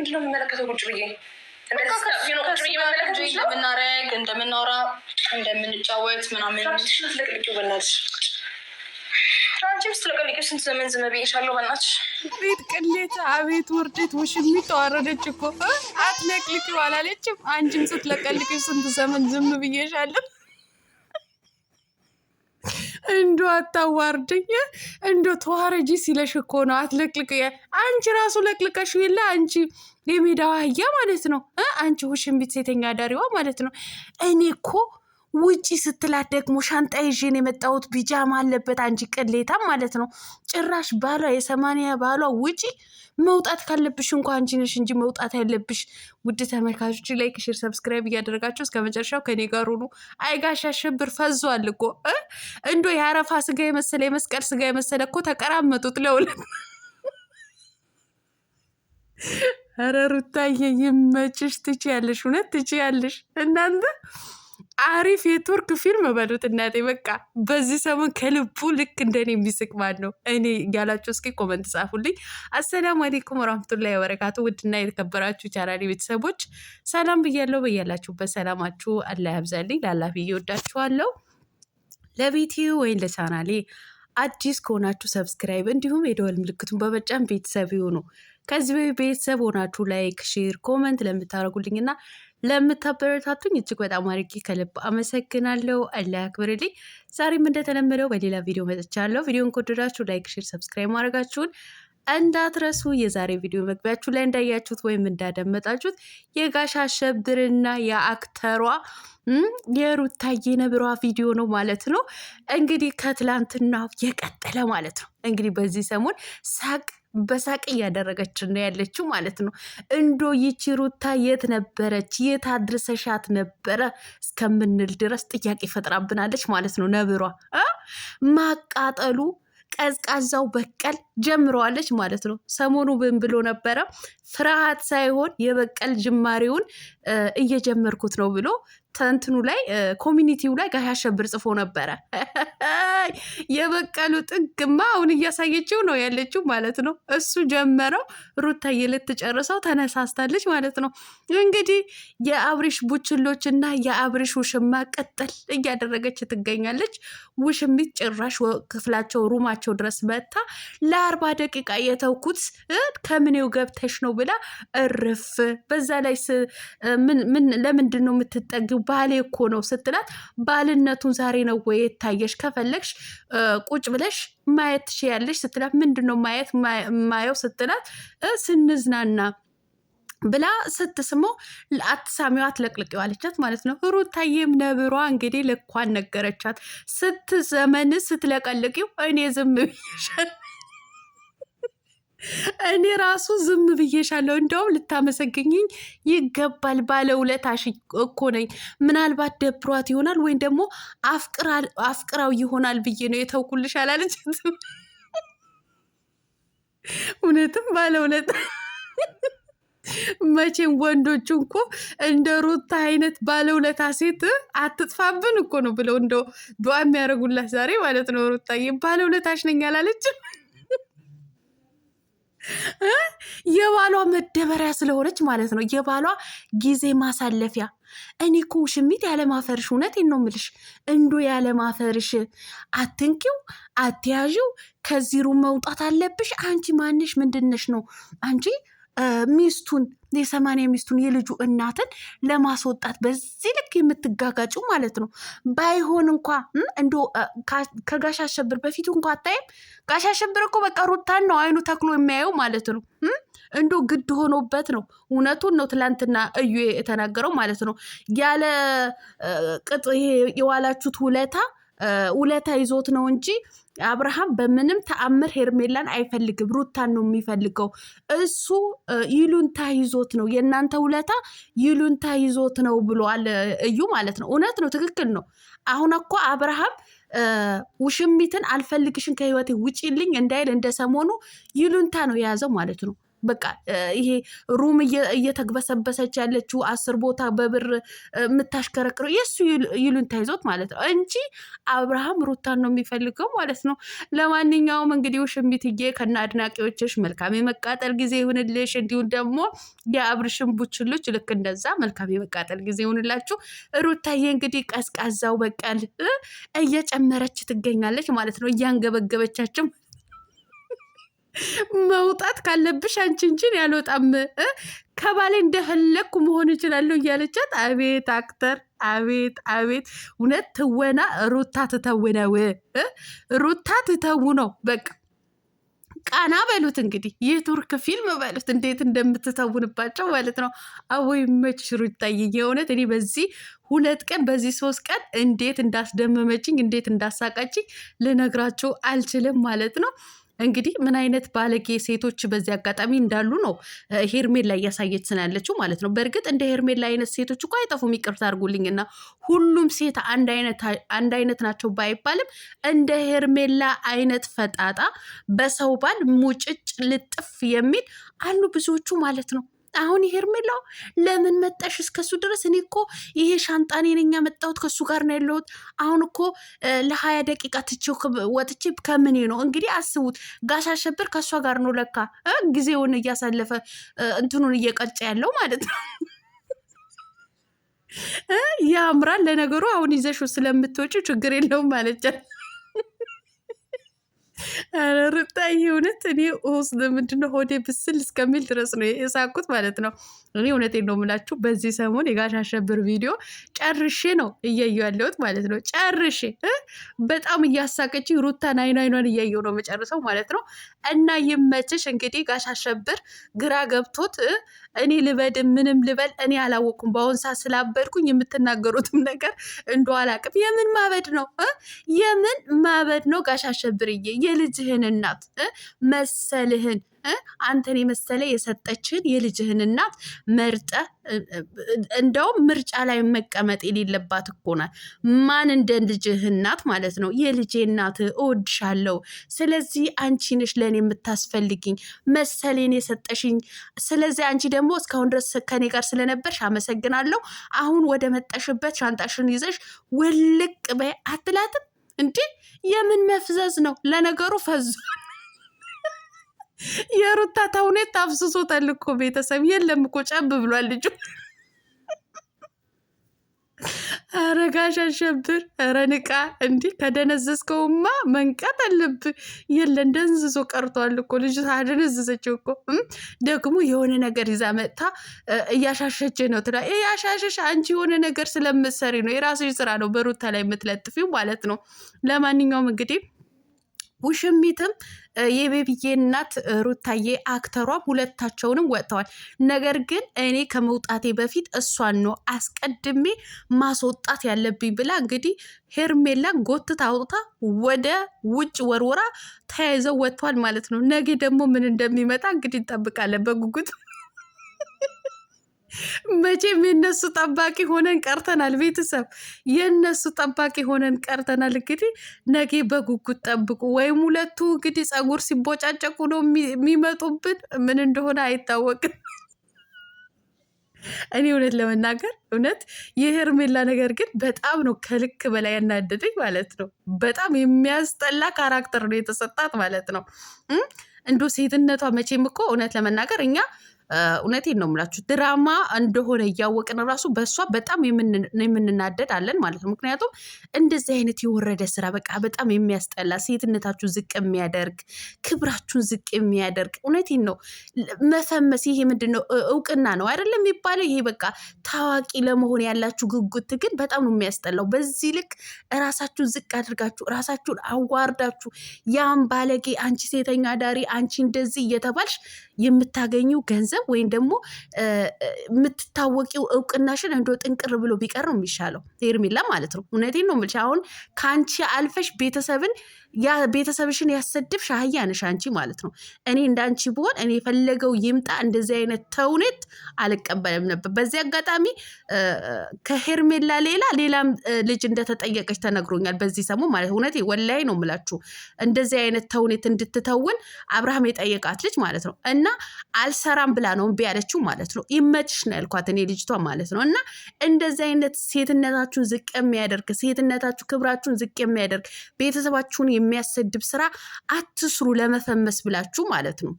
ምንድነው የምመለከተው? ቁጭ ብዬ እንደምናረግ እንደምናወራ እንደምንጫወት ምናምን ለቅልቂው በናትሽ አንቺም ስትለቀልቂው ስንት ዘመን ዝም ብዬሻለሁ። በናትሽ ቤት ቅሌት፣ አቤት ውርደት! ውሽሚት ተዋረደች እኮ አትለቅልቂው አላለችም? አንቺም ስትለቀልቂው ስንት ዘመን ዝም ብዬሻለሁ። እንዶ አታዋርደኝ፣ እንዶ ተዋረጂ ሲለሽ እኮ ነው አትለቅልቅ። አንቺ ራሱ ለቅልቀሽ የለ አንቺ የሜዳዋ አህያ ማለት ነው። አንቺ ውሽሚት ሴተኛ አዳሪዋ ማለት ነው። እኔ እኮ ውጪ ስትላት ደግሞ ሻንጣ ይዤን የመጣሁት ቢጃማ አለበት። አንቺ ቅሌታም ማለት ነው። ጭራሽ ባሏ የ80 ባሏ ውጪ መውጣት ካለብሽ እንኳ አንቺ ነሽ እንጂ መውጣት ያለብሽ። ውድ ተመልካቾች ላይክ፣ ሼር፣ ሰብስክራይብ እያደረጋችሁ እስከ መጨረሻው ከኔ ጋር ሁኑ። አይጋሽ አሸብር ፈዟል እኮ እንዶ የአረፋ ስጋ የመሰለ የመስቀል ስጋ የመሰለ እኮ ተቀራመጡት ለሁለት። ኧረ ሩታዬ ይመችሽ፣ ትችያለሽ፣ እውነት ትችያለሽ እናንተ። አሪፍ የቱርክ ፊልም በሉት እናቴ። በቃ በዚህ ሰሞን ከልቡ ልክ እንደኔ የሚስቅ ማን ነው እኔ ያላችሁ እስኪ ኮመንት ጻፉልኝ። አሰላሙ አለይኩም ወራህመቱላሂ ወበረካቱ። ውድና የተከበራችሁ ቻናሌ ቤተሰቦች ሰላም ብያለሁ። በያላችሁበት ሰላማችሁ አላህ ያብዛልኝ። ላላህ ብዬ ወዳችኋለሁ። ለቤቴ ወይም ለቻናሌ አዲስ ከሆናችሁ ሰብስክራይብ እንዲሁም የደወል ምልክቱን በመጫን ቤተሰብ ይሁኑ። ከዚህ ቤተሰብ ሆናችሁ ላይክ፣ ሼር፣ ኮመንት ለምታደርጉልኝና ለምታበረታቱኝ እጅግ በጣም አድርጌ ከልብ አመሰግናለሁ። አላህ ያክብርልኝ። ዛሬም እንደተለመደው በሌላ ቪዲዮ መጥቻለሁ። ቪዲዮን ከወደዳችሁ ላይክ፣ ሼር፣ ሰብስክራይብ ማድረጋችሁን እንዳትረሱ። የዛሬ ቪዲዮ መግቢያችሁ ላይ እንዳያችሁት ወይም እንዳደመጣችሁት የጋሽ አሸብርና የአክተሯ የሩታዬ ነብሯ ቪዲዮ ነው ማለት ነው። እንግዲህ ከትላንትና የቀጠለ ማለት ነው። እንግዲህ በዚህ ሰሞን ሳቅ በሳቅ እያደረገች ነው ያለችው ማለት ነው። እንዶ ይቺ ሩታ የት ነበረች? የት አድርሰሻት ነበረ እስከምንል ድረስ ጥያቄ ፈጥራብናለች ማለት ነው። ነብሯ ማቃጠሉ ቀዝቃዛው በቀል ጀምረዋለች ማለት ነው። ሰሞኑ ብን ብሎ ነበረ ፍርሃት ሳይሆን የበቀል ጅማሬውን እየጀመርኩት ነው ብሎ ተንትኑ ላይ ኮሚኒቲው ላይ ጋሽ አሸብር ጽፎ ነበረ። የበቀሉ ጥግማ አሁን እያሳየችው ነው ያለችው ማለት ነው። እሱ ጀመረው፣ ሩታዬ ልትጨርሰው ተነሳስታለች ማለት ነው። እንግዲህ የአብሪሽ ቡችሎች እና የአብሪሽ ውሽማ ቅጥል እያደረገች ትገኛለች። ውሽሚት ጭራሽ ክፍላቸው ሩማቸው ድረስ መታ ለ40 ደቂቃ የተውኩት ከምኔው ገብተሽ ነው ብላ እርፍ። በዛ ላይ ለምንድን ነው የምትጠጊው? ባሌ እኮ ነው ስትላት፣ ባልነቱን ዛሬ ነው ወይ የታየሽ? ከፈለግሽ ቁጭ ብለሽ ማየት ትችያለሽ ስትላት፣ ምንድን ነው ማየው ስትላት፣ ስንዝናና ብላ ስትስመው አትሳሚው አትለቅልቂው አለቻት ማለት ነው። ሩታዬም ነብሯ እንግዲህ ልኳን ነገረቻት። ስትዘመን ስትለቀልቂው እኔ ዝም ብዬሻለሁ፣ እኔ ራሱ ዝም ብዬሻለሁ። እንደውም ልታመሰግኝኝ ይገባል። ባለውለታሽ እኮ ነኝ። ምናልባት ደብሯት ይሆናል ወይም ደግሞ አፍቅራው ይሆናል ብዬ ነው የተውኩልሽ አላለች። እውነትም ባለውለታ መቼም ወንዶቹ እኮ እንደ ሩታ አይነት ባለውለታ ሴት አትጥፋብን እኮ ነው ብለው እንደ ዱዓ የሚያደርጉላት ዛሬ ማለት ነው። ሩታዬ ባለውለታሽ ነኝ አላለች። የባሏ መደበሪያ ስለሆነች ማለት ነው። የባሏ ጊዜ ማሳለፊያ። እኔ እኮ ውሽሚት ያለማፈርሽ፣ እውነቴን ነው የምልሽ፣ እንዶ ያለማፈርሽ አትንኪው፣ አትያዥው፣ ከዚህ ሩም መውጣት አለብሽ። አንቺ ማንሽ? ምንድነሽ ነው አንቺ? ሚስቱን የ80 ሚስቱን የልጁ እናትን ለማስወጣት በዚህ ልክ የምትጋጋጩ ማለት ነው። ባይሆን እንኳ እንዶ ከጋሽ አሸብር በፊቱ እንኳ አታይም? ጋሽ አሸብር እኮ በቃ ሩታን ነው አይኑ ተክሎ የሚያየው ማለት ነው። እንዶ ግድ ሆኖበት ነው። እውነቱን ነው ትላንትና እዩ የተናገረው ማለት ነው። ያለ ቅጥ ይሄ የዋላችሁት ውለታ ይዞት ነው እንጂ አብርሃም በምንም ተአምር ሄርሜላን አይፈልግም። ሩታን ነው የሚፈልገው። እሱ ይሉንታ ይዞት ነው፣ የእናንተ ውለታ ይሉንታ ይዞት ነው ብሏል እዩ ማለት ነው። እውነት ነው፣ ትክክል ነው። አሁን እኮ አብርሃም ውሽሚትን አልፈልግሽን ከህይወቴ ውጪልኝ እንዳይል እንደ ሰሞኑ ይሉንታ ነው የያዘው ማለት ነው። በቃ ይሄ ሩም እየተግበሰበሰች ያለችው 10 ቦታ በብር የምታሽከረክረው የእሱ ይሉንታ ይዞት ማለት ነው እንጂ አብርሃም ሩታን ነው የሚፈልገው ማለት ነው። ለማንኛውም እንግዲህ ውሽሚትዬ ከነ አድናቂዎችሽ መልካም የመቃጠል ጊዜ ይሁንልሽ። እንዲሁም ደግሞ የአብርሽን ቡችሎች ልክ እንደዛ መልካም የመቃጠል ጊዜ ይሁንላችሁ። ሩታዬ እንግዲህ ቀዝቃዛው በቀል እየጨመረች ትገኛለች ማለት ነው። እያንገበገበቻቸው መውጣት ካለብሽ አንቺ እንጂን ያልወጣም ከባሌ እንደፈለግኩ መሆን እችላለሁ እያለቻት፣ አቤት አክተር፣ አቤት አቤት! እውነት ትወና ሩታ ትተውነው፣ ሩታ ትተው ነው በቃ ቃና በሉት እንግዲህ የቱርክ ፊልም በሉት እንዴት እንደምትተውንባቸው ማለት ነው። አዎ ይመችሽ ሩታዬ። የእውነት እኔ በዚህ 2 ቀን በዚህ 3 ቀን እንዴት እንዳስደመመችኝ እንዴት እንዳሳቃችኝ ልነግራችሁ አልችልም ማለት ነው። እንግዲህ ምን አይነት ባለጌ ሴቶች በዚህ አጋጣሚ እንዳሉ ነው ሄርሜላ እያሳየች ስናለችው ማለት ነው። በእርግጥ እንደ ሄርሜላ አይነት ሴቶች እኮ አይጠፉም፣ ይቅርታ አድርጉልኝና ሁሉም ሴት አንድ አይነት ናቸው ባይባልም እንደ ሄርሜላ አይነት ፈጣጣ በሰው ባል ሙጭጭ ልጥፍ የሚል አሉ ብዙዎቹ ማለት ነው። አሁን ሄርሜላው ለምን መጣሽ እስከሱ ድረስ? እኔ እኮ ይሄ ሻንጣኔ ነኝ ያመጣሁት ከሱ ጋር ነው ያለሁት። አሁን እኮ ለ20 ደቂቃ ትቼው ወጥቼ ከምኔ ነው እንግዲህ አስቡት። ጋሽ አሸብር ከእሷ ጋር ነው ለካ ጊዜውን እያሳለፈ እንትኑን እየቀጨ ያለው ማለት ነው። ያምራል። ለነገሩ አሁን ይዘሽው ስለምትወጪ ችግር የለውም ማለቻት። ኧረ ሩታዬ እውነት እኔ ምንድነው ሆዴ ብስል እስከሚል ድረስ ነው የሳኩት ማለት ነው። እኔ እውነቴን ነው የምላችሁ በዚህ ሰሞን የጋሽ አሸብር ቪዲዮ ጨርሼ ነው እያየሁ ያለሁት ማለት ነው። ጨርሼ በጣም እያሳቀችኝ ሩታን አይኗን እያየሁ ነው መጨረሰው ማለት ነው። እና ይመችሽ እንግዲህ ጋሽ አሸብር ግራ ገብቶት እኔ ልበድ ምንም ልበል እኔ አላወኩም። በአሁን ሰዓት ስላበድኩኝ የምትናገሩትም ነገር እንደ አላቅም። የምን ማበድ ነው? የምን ማበድ ነው? ጋሽ አሸብርዬ የልጅህን እናት መሰልህን አንተን የመሰለ የሰጠችህን የልጅህን እናት መርጠ እንደውም ምርጫ ላይ መቀመጥ የሌለባት እኮ ናት። ማን እንደ ልጅህ እናት ማለት ነው። የልጄ እናት እወድሻለሁ፣ ስለዚህ አንቺ ነሽ ለእኔ የምታስፈልግኝ መሰሌን የሰጠሽኝ። ስለዚህ አንቺ ደግሞ እስካሁን ድረስ ከኔ ጋር ስለነበርሽ አመሰግናለሁ። አሁን ወደ መጠሽበት ሻንጣሽን ይዘሽ ውልቅ በይ አትላትም እንዴ? የምን መፍዘዝ ነው? ለነገሩ ፈዙ የሩታ ተውኔት ታፍስሶታል እኮ ቤተሰብ። የለም እኮ ጨብ ብሏል ልጁ። ኧረ ጋሽ አሸብር ኧረ ንቃ! እንዲህ ከደነዘዝከውማ መንቃት አለብህ። የለን ደንዝዞ ቀርቷል እኮ ልጁ። አደነዘዘችው እኮ ደግሞ የሆነ ነገር ይዛ መጥታ እያሻሸች ነው ትላ። ያሻሸሽ አንቺ የሆነ ነገር ስለምትሰሪ ነው። የራስሽ ስራ ነው በሩታ ላይ የምትለጥፊው ማለት ነው። ለማንኛውም እንግዲህ ውሽሚትም የቤቢዬ እናት ሩታዬ አክተሯም ሁለታቸውንም ወጥተዋል። ነገር ግን እኔ ከመውጣቴ በፊት እሷን ነው አስቀድሜ ማስወጣት ያለብኝ ብላ እንግዲህ ሄርሜላን ጎትታ አውጥታ ወደ ውጭ ወርወራ ተያይዘው ወጥተዋል ማለት ነው። ነገ ደግሞ ምን እንደሚመጣ እንግዲህ እንጠብቃለን በጉጉት። መቼም የነሱ ጠባቂ ሆነን ቀርተናል። ቤተሰብ የነሱ ጠባቂ ሆነን ቀርተናል። እንግዲህ ነገ በጉጉት ጠብቁ። ወይም ሁለቱ እንግዲህ ፀጉር ሲቦጫጨቁ ነው የሚመጡብን። ምን እንደሆነ አይታወቅም። እኔ እውነት ለመናገር እውነት የሄርሜላ ነገር ግን በጣም ነው ከልክ በላይ ያናደደኝ ማለት ነው። በጣም የሚያስጠላ ካራክተር ነው የተሰጣት ማለት ነው። እንዶ ሴትነቷ መቼም እኮ እውነት ለመናገር እኛ እውነቴን ነው የምላችሁ ድራማ እንደሆነ እያወቅን ራሱ በእሷ በጣም የምንናደድ አለን ማለት ነው። ምክንያቱም እንደዚህ አይነት የወረደ ስራ በቃ በጣም የሚያስጠላ ሴትነታችሁ ዝቅ የሚያደርግ ክብራችሁን ዝቅ የሚያደርግ እውነቴን ነው መፈመስ። ይሄ ምንድን ነው እውቅና ነው አይደለም የሚባለው። ይሄ በቃ ታዋቂ ለመሆን ያላችሁ ጉጉት ግን በጣም ነው የሚያስጠላው። በዚህ ልክ ራሳችሁን ዝቅ አድርጋችሁ ራሳችሁን አዋርዳችሁ ያም ባለጌ አንቺ ሴተኛ ዳሪ አንቺ እንደዚህ እየተባልሽ የምታገኙ ገንዘብ ገንዘብ ወይም ደግሞ የምትታወቂው እውቅናሽን እንደ ጥንቅር ብሎ ቢቀር ነው የሚሻለው ሄርሜላ ማለት ነው። እውነቴን ነው የምልሽ። አሁን ከአንቺ አልፈሽ ቤተሰብሽን ያሰድብሽ አህያ ነሽ አንቺ ማለት ነው። እኔ እንዳንቺ ብሆን እኔ የፈለገው ይምጣ እንደዚህ አይነት ተውኔት አልቀበልም ነበር። በዚህ አጋጣሚ ከሄርሜላ ሌላም ልጅ እንደተጠየቀች ተነግሮኛል በዚህ ሰሞን ማለት እውነት ወላሂ ነው የምላችሁ። እንደዚህ አይነት ተውኔት እንድትተውን አብርሃም የጠየቃት ልጅ ማለት ነው። እና አልሰራም ብላ ነው እምቢ ያለችው ማለት ነው። ይመችሽ ነው ያልኳት እኔ ልጅቷ ማለት ነው። እና እንደዚህ አይነት ሴትነታችሁን ዝቅ የሚያደርግ ሴትነታችሁ ክብራችሁን ዝቅ የሚያደርግ ቤተሰባችሁን የሚያሰድብ ስራ አትስሩ፣ ለመፈመስ ብላችሁ ማለት ነው።